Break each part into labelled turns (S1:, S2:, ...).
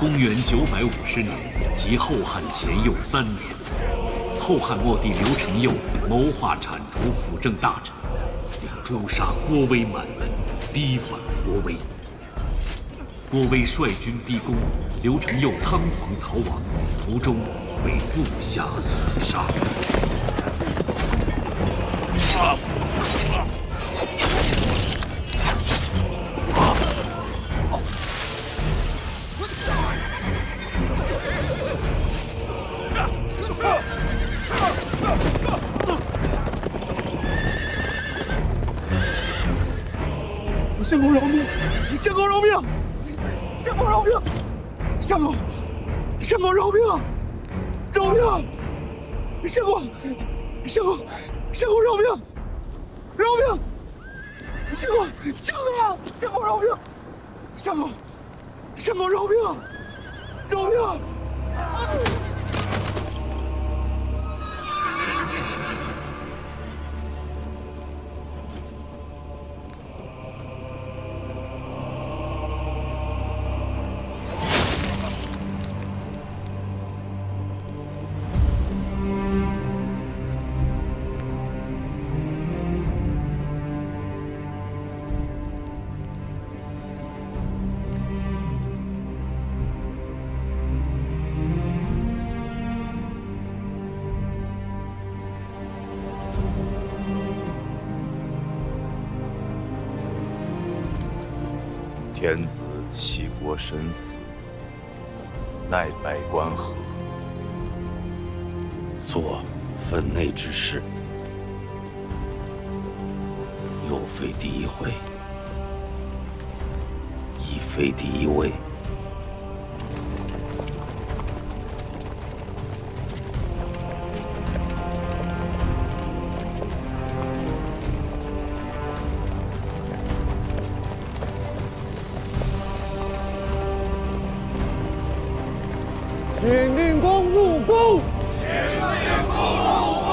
S1: 公元950年，即后汉前又3年，后汉末帝刘承佑谋划铲除辅政大臣，并诛杀郭威满门，逼反郭威。郭威率军逼宫，刘承佑仓皇逃亡，途中被部下所杀。
S2: 相公饶命！相公饶命！相公饶命！相公，相公饶命！饶命！相公，相公，相公饶命！饶命！相公，相公，相公饶命！相公，相公饶命！饶命！
S3: 天子弃国身死，奈百官何？
S4: 做分内之事，又非第一回，亦非第一位。
S2: 请令公入宫。
S5: 请令公入宫。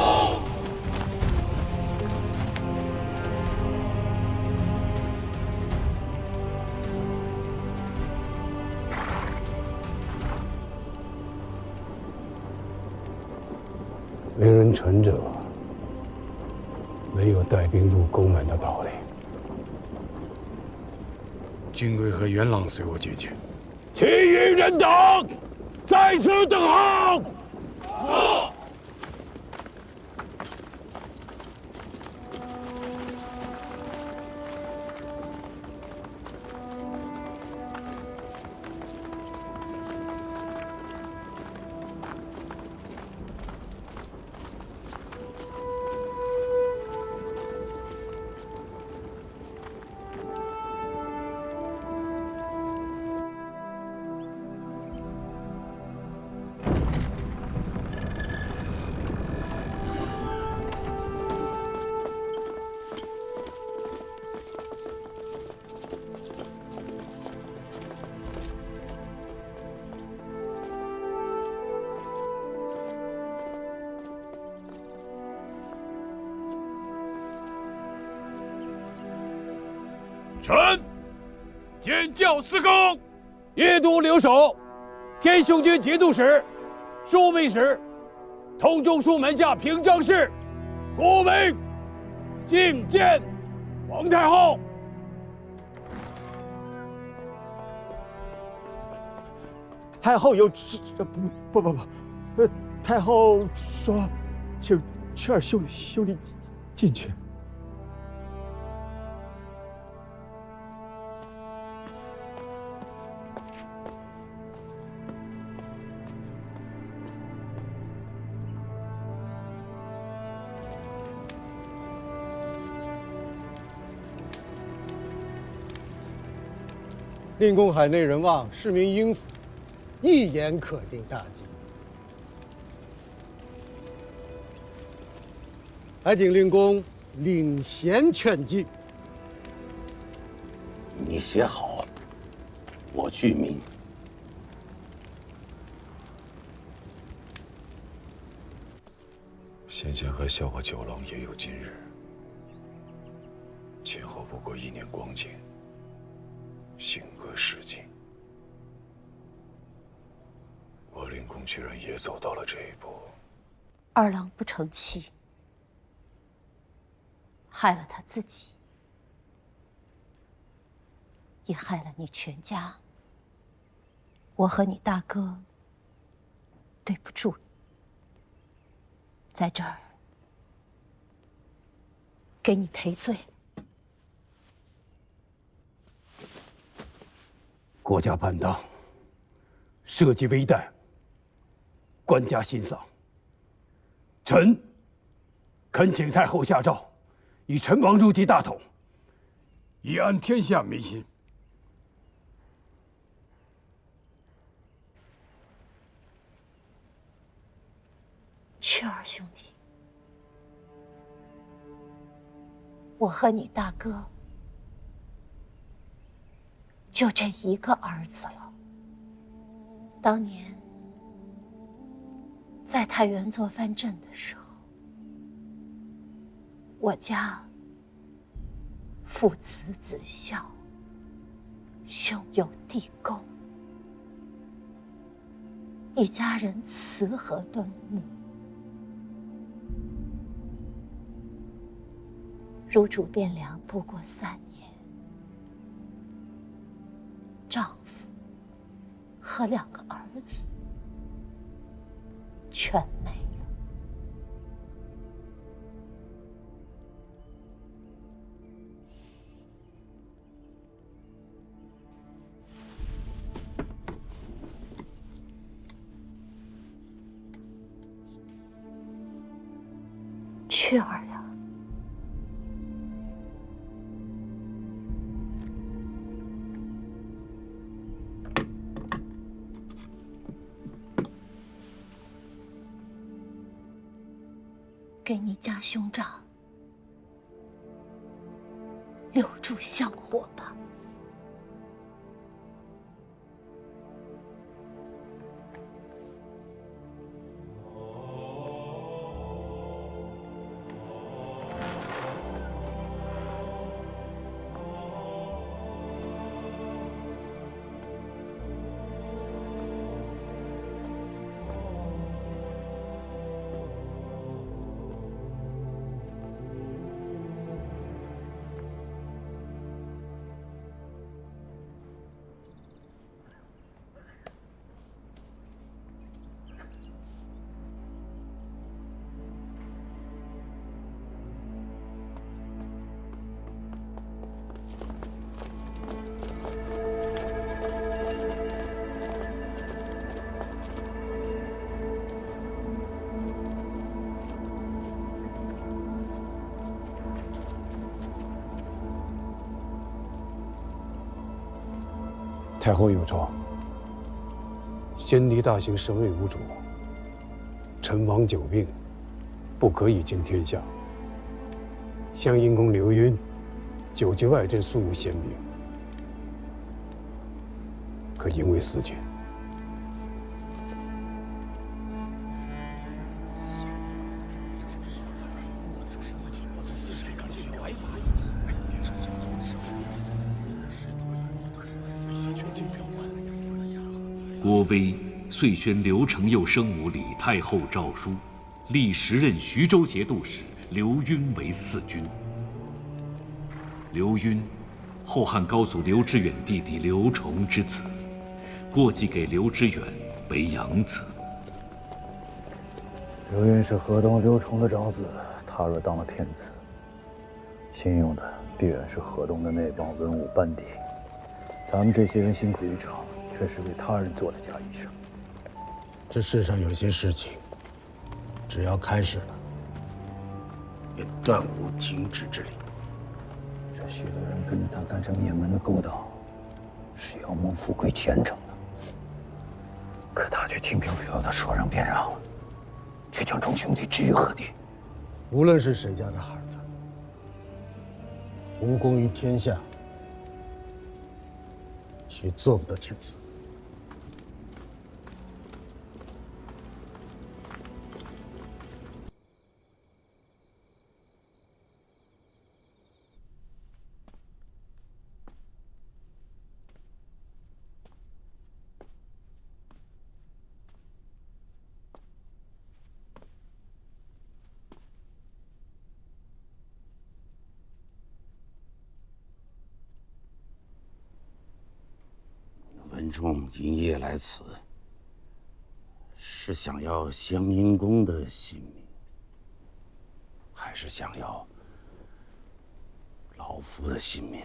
S6: 为人臣者，没有带兵入宫门的道理。
S7: 君贵和元朗随我进去。
S6: 其余人等在此等候。
S7: 臣见教司功，阅都留守，天雄军节度使、枢密使、同中书门下平章事，古明觐见皇太后。
S2: 太后有不，太后说，请雀儿兄弟进去。
S8: 令公海内人望，市民应服，一言可定大计。还请令公领衔劝进。
S4: 你写好，我具名。
S3: 先前和笑话九郎也有今日，前后不过1年光景，性格市井，
S6: 公居然也走到了这一步。
S9: 二郎不成器，害了他自己，也害了你全家。我和你大哥对不住你，在这儿给你赔罪。
S7: 国家叛党，社稷危殆，官家心丧。臣恳请太后下诏，以陈王入继大统，以安天下民心。
S9: 雀儿兄弟，我和你大哥就这一个儿子了。当年在太原做藩镇的时候，我家父慈子孝，兄友弟恭，一家人慈和敦睦。入主汴梁不过3年，丈夫和2个儿子全没了。雀儿呀，给你家兄长留住香火吧。
S7: 太后有诏，先帝大行神位无主，陈王久病，不可以经天下。襄阴公刘赟久及外镇，素有贤名，可因为私权。
S1: 郭威遂宣刘承佑生母李太后诏书，立时任徐州节度使刘赟为4军。刘赟，后汉高祖刘知远弟弟刘崇之子，过继给刘知远为养子。
S10: 刘赟是河东刘崇的长子，他若当了天子，信用的必然是河东的那帮文武班底。咱们这些人辛苦一场，却是为他人做的假医生。
S8: 这世上有些事情，只要开始了，也断无停止之理。
S10: 这许多人跟着他干这灭门的勾当，是要谋富贵前程的。可他却轻飘飘地说让便让了，却将众兄弟置于何地？
S8: 无论是谁家的孩子，无功于天下，须做不得天子。
S4: 本仲因夜来此，是想要襄阴公的性命，还是想要老夫的性命？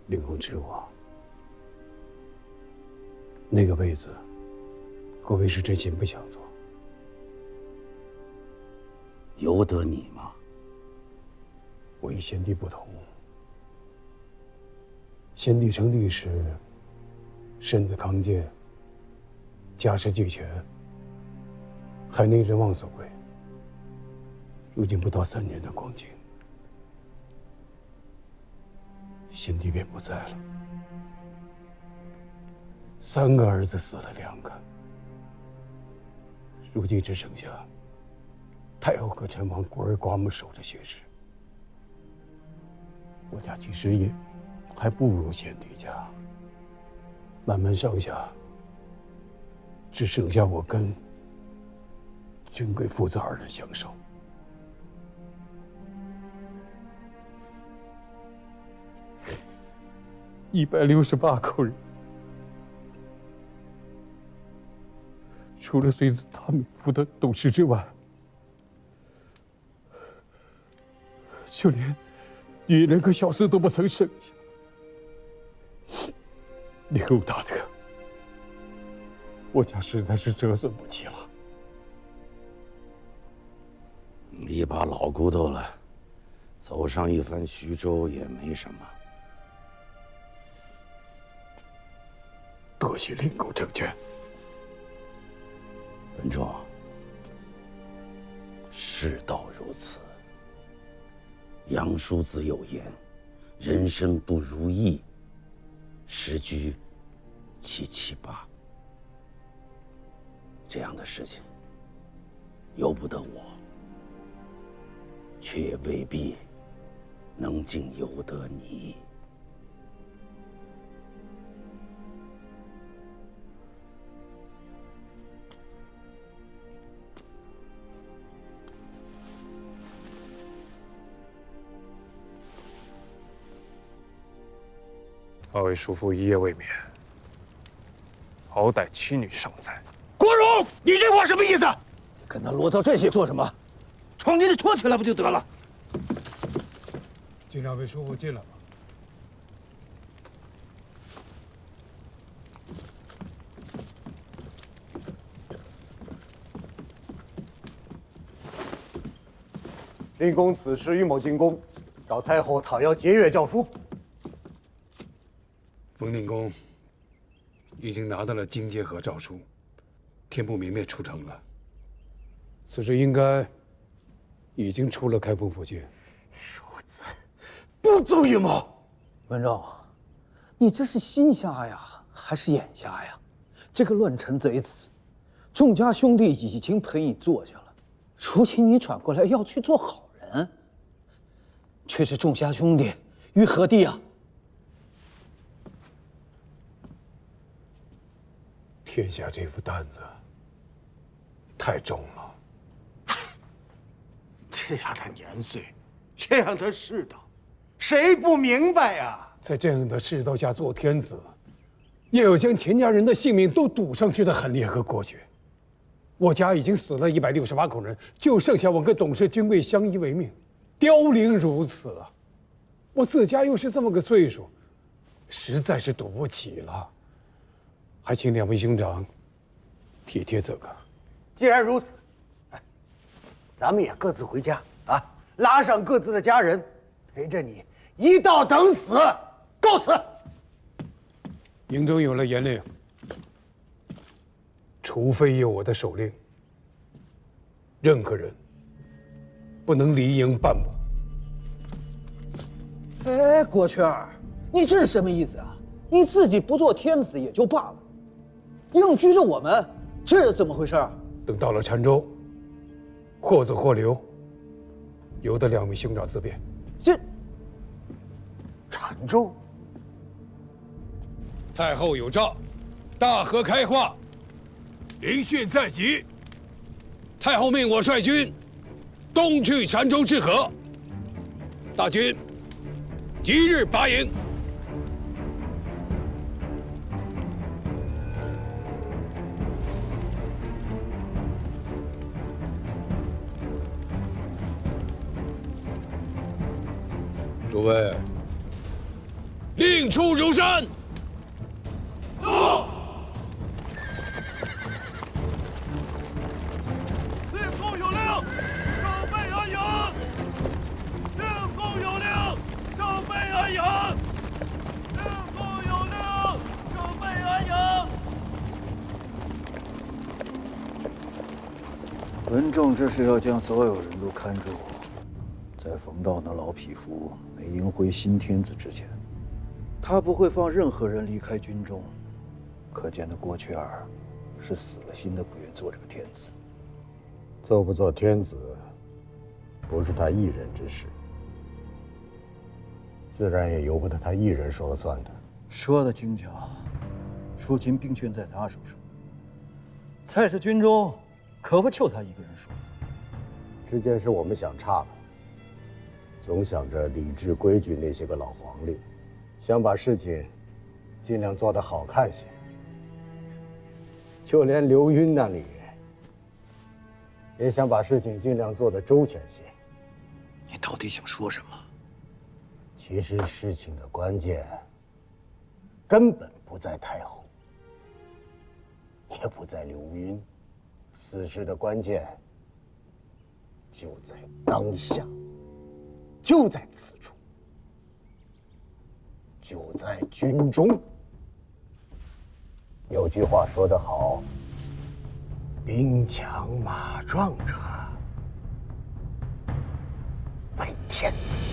S7: 令公知我，那个位子，会不会是真心不想做？
S4: 由得你吗？
S7: 我与先帝不同，先帝称帝时，身子康健，家世俱全，海内人望所归。如今不到3年的光景，先帝便不在了。3个儿子死了2个，如今只剩下太后和陈王孤儿寡母守着血氏。我家其实也还不如先帝家，满门上下只剩下我跟君贵父子2人相守。168口人，除了随子大名府的董事之外，就连女人和小厮都不曾剩下。令公大德，我家实在是折损不起了。
S4: 一把老骨头了，走上一番徐州也没什么。
S7: 多谢令公成全。
S4: 本仲，世道如此。杨叔子有言：“人生不如意，时居778。”这样的事情，由不得我，却也未必能尽由得你。
S6: 二位叔父一夜未眠，好歹妻女尚在。
S8: 国荣，你这话什么意思？
S10: 跟他啰嗦这些做什么？
S8: 床你得脱起来不就得了？
S7: 请2位叔父进来吧。
S11: 令公此时与某进宫，找太后讨要节钺诏书。
S7: 冯定公已经拿到了荆节和诏书，天不明灭出城了。此时应该已经出了开封府境。
S8: 如此，不足与谋。
S10: 文仲，你这是心瞎呀，还是眼瞎呀？这个乱臣贼子，众家兄弟已经陪你坐下了，如今你转过来要去做好人，却是众家兄弟于何地啊？
S7: 天下这副担子太重了。
S8: 这样的年岁，这样的世道，谁不明白呀？
S7: 在这样的世道下做天子，也有将全家人的性命都赌上去的狠烈和果决。我家已经死了168口人，就剩下我跟董氏、君贵相依为命，凋零如此啊！我自家又是这么个岁数，实在是赌不起了。还请2位兄长体贴这个。
S8: 既然如此，咱们也各自回家啊，拉上各自的家人，陪着你一道等死。告辞。
S7: 营中有了严令，除非有我的手令，任何人不能离营半步。
S10: 哎，国圈儿，你这是什么意思啊？你自己不做天子也就罢了，硬拘着我们，这是怎么回事？
S7: 等到了澶州，或走或留，由得2位兄长自便。
S10: 这
S8: 澶州，
S7: 太后有诏，大河开化，临汛在即。太后命我率军东去澶州治河，大军即日拔营。诸位，令出如山。
S5: 到。令公有令，守备安营。令公有令，守备安营。令公有令，守备安营。
S10: 文仲这是要将所有人都看住，在冯道那老匹夫没迎回新天子之前，他不会放任何人离开军中。可见的郭雀儿是死了心的，不愿做这个天子。
S11: 做不做天子，不是他一人之事，自然也由不得他一人说了算的。
S10: 说的轻巧，如今兵权在他手上，在这军中可不就他一个人说了算。
S11: 这件事我们想差了，总想着礼制规矩那些个老黄历，想把事情尽量做得好看些。就连刘云那里，也想把事情尽量做得周全些。
S10: 你到底想说什么？
S11: 其实事情的关键根本不在太后，也不在刘云，此事的关键就在当下，就在此处，就在军中。有句话说得好，兵强马壮者为天子。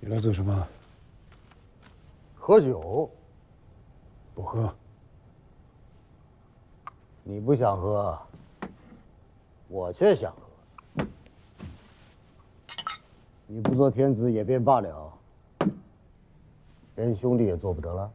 S6: 你来做什么？
S11: 喝酒。
S6: 不喝。
S11: 你不想喝，我却想喝。你不做天子也便罢了，连兄弟也做不得了。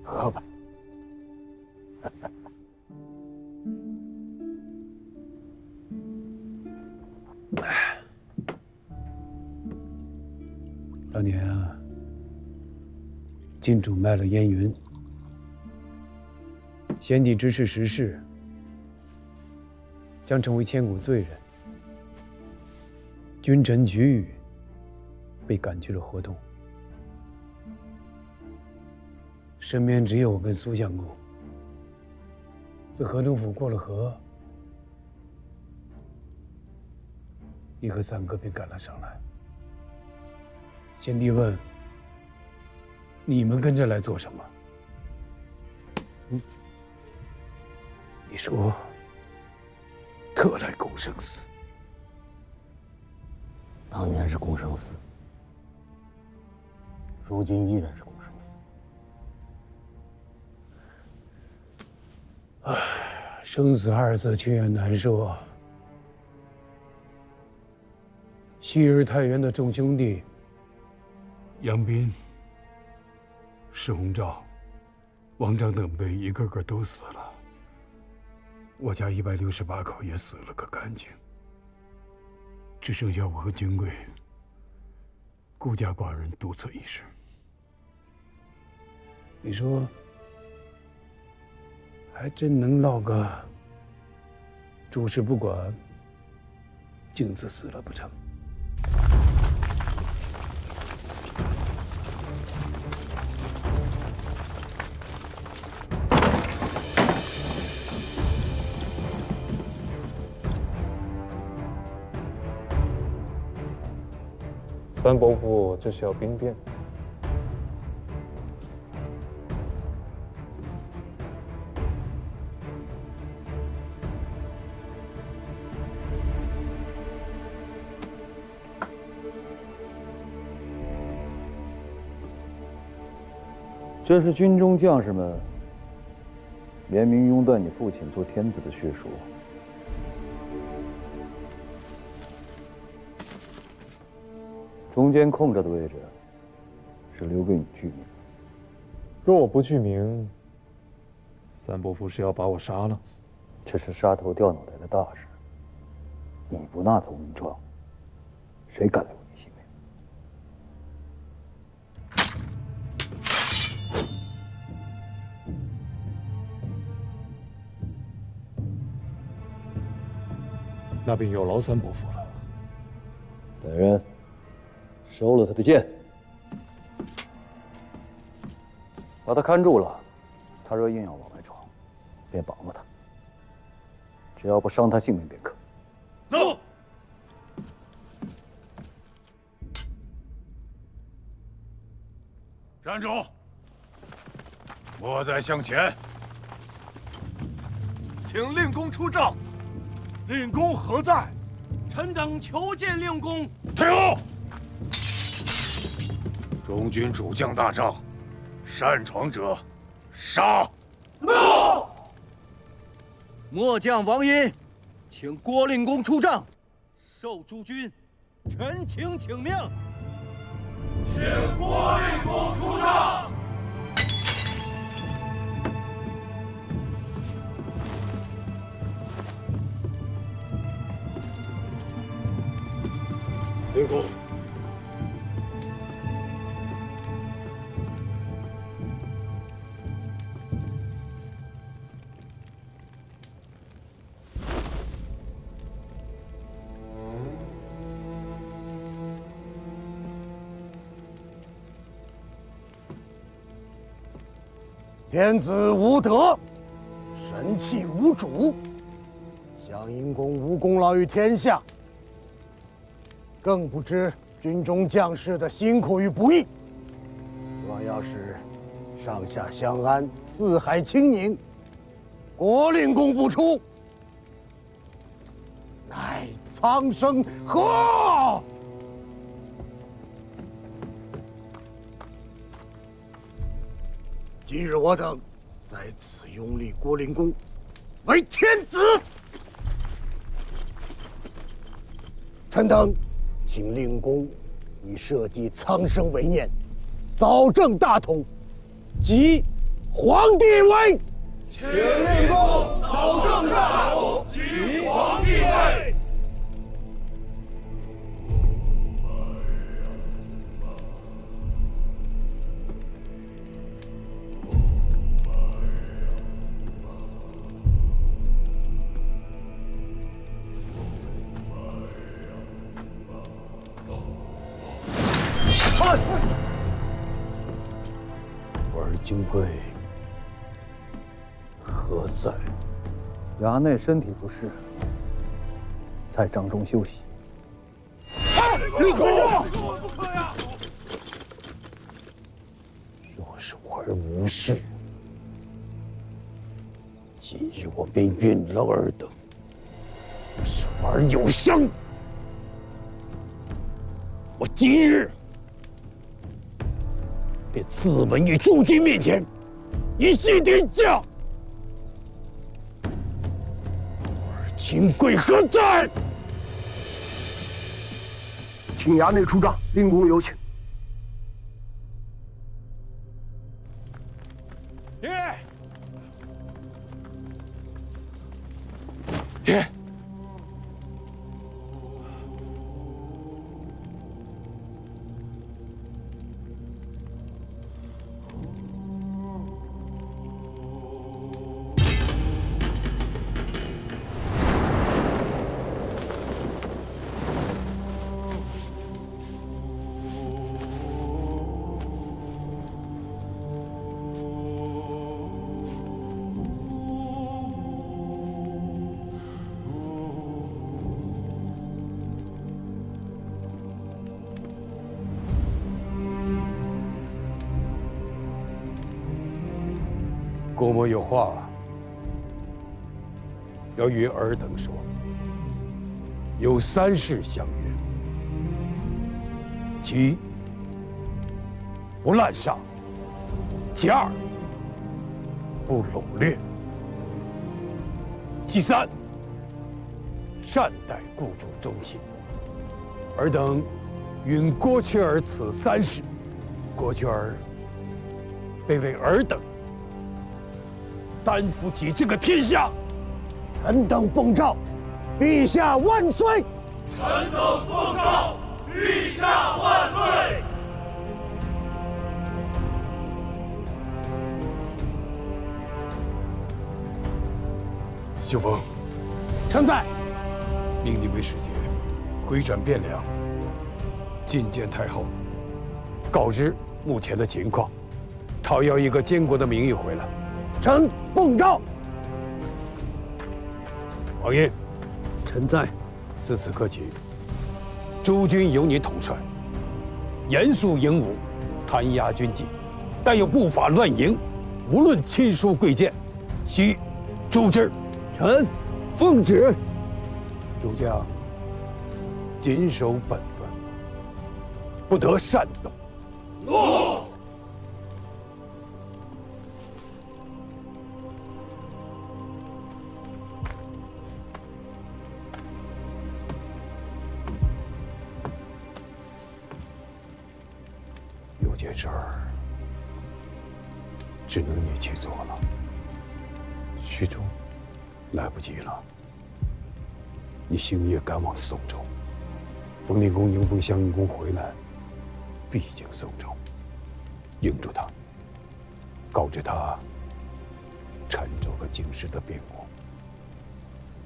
S11: 喝吧。
S6: 当年啊，郡主卖了燕云，先帝知是时事，将成为千古罪人。君臣举语，被赶去了河东。身边只有我跟苏相公。自河东府过了河，你和三哥便赶了上来。先帝问：“你们跟着来做什么？”你说：“特来共生死。”
S11: 当年是共生死，如今依然是共生死。
S6: 唉，生死二字，却也难说。昔日太原的众兄弟，杨斌、石鸿昭、王章等辈一个个都死了，我家168口也死了个干净，只剩下我和金贵孤家寡人独侧一室。你说，还真能落个诸事不管，镜子死了不成？
S12: 三伯父这是要兵变。
S10: 这是军中将士们联名拥戴你父亲做天子的血书。中间空着的位置是留给你具名。
S12: 若我不具名，三伯父是要把我杀了？
S10: 这是杀头掉脑袋的大事，你不纳头名状，谁敢留你性命？
S12: 那便有劳三伯父了。
S10: 本人收了他的剑，把他看住了。他若硬要往外闯，便绑了他，只要不伤他性命便可。
S5: 走！
S7: 站住！莫再向前！
S5: 请令公出帐。令公何在？
S13: 臣等求见令公。
S7: 退后！中军主将大帐，擅闯者杀！
S13: 末将王殷，请郭令公出帐，受诸军，臣请命。
S5: 请郭令公出帐。
S7: 令公，
S8: 天子无德，神器无主，襄阴公无功劳于天下。更不知军中将士的辛苦与不易。若要是上下相安，四海清宁，郭令公不出，乃苍生何？今日我等在此拥立郭令公为天子，臣等请令公以社稷苍生为念，早正大统，即皇帝位。
S5: 请令公早正大统，即皇帝位。
S10: 我儿金贵何在？衙内身体不适，在帐中休息。
S5: 令公，
S10: 若是我儿无事，今日我便允了尔等。若是我儿有伤，我今日便自刎于诸君面前，以谢天下。我儿金贵何在？
S8: 请衙内出帐，令公有请。
S7: 爹，
S6: 嬷嬷有话要与尔等说，有3事相约：其一，不滥杀；其二，不掳掠；其三，善待雇主忠亲。尔等允郭雀儿此3事，郭雀儿便为尔等担负起这个天下。
S8: 臣等奉诏，陛下万岁！
S5: 臣等奉诏，陛下万岁！
S6: 秀峰，
S8: 臣在。
S6: 命你为使节，回转汴梁，觐见太后，告知目前的情况，讨要一个监国的名誉回来。
S8: 臣奉诏。
S6: 王爷，
S8: 臣在。
S6: 自此刻起，诸军由你统帅，严肃营武，弹压军纪，但有不法乱营，无论亲疏贵贱，悉诛之。
S8: 臣奉旨。
S6: 诸将谨守本分，不得擅动。
S5: 诺。
S6: 有件事儿，只能你去做了。
S12: 徐州，
S6: 来不及了。你星夜赶往宋州，冯令公迎奉襄阴公回来，必经宋州，迎住他，告知他澶州和京师的变故。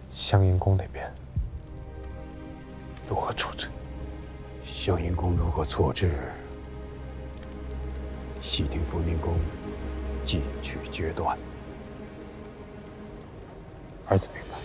S12: 襄阴公那边如何处置？
S6: 襄阴公如何错置？悉听冯令公进去决断。
S12: 儿子明白。